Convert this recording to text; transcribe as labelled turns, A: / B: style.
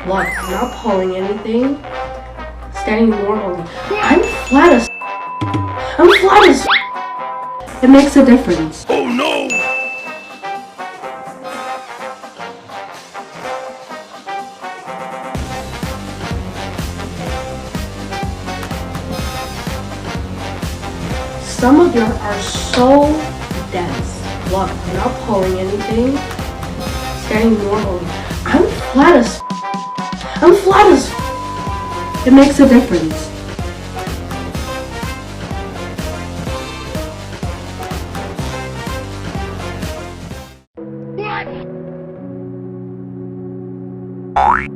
A: Look, I'm not pulling anything. Standing normally. I'm flat as I'm flat as It makes a difference.
B: Oh no!
A: Some of yours are so dense. Look, I'm not pulling anything. Standing normally. I'm flat as It makes a difference.
B: What?